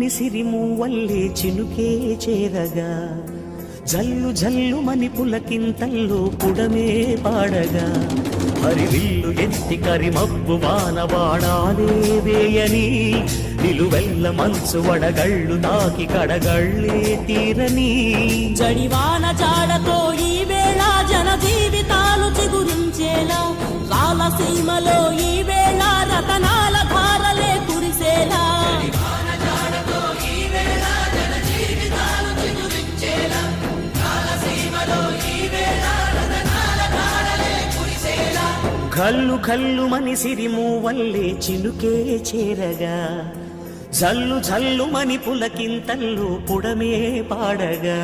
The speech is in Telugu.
మని సిరిమూవల్లే చినుకే చేరగా జల్లు జల్లు మని పులకింతల్లో పుడమే పాడగా హరివిల్లు ఎత్తి కరిమబ్బు వానవాడాలే వేయని నిలువెల్ల మంచు వడగళ్ళు తాకి కడగళ్ళే తీరని జడివాన జాడతో ఈ వేళ జన జీవితాలు చిగురించేలా రాలసీమలో ఈ వేళ రతనాల ధారలే కురిసేలా కల్లు కల్లు మని సిరిమూవల్లే చినుకే చేరగా జల్లు జల్లు మని పులకింతల్లో పుడమే పాడగా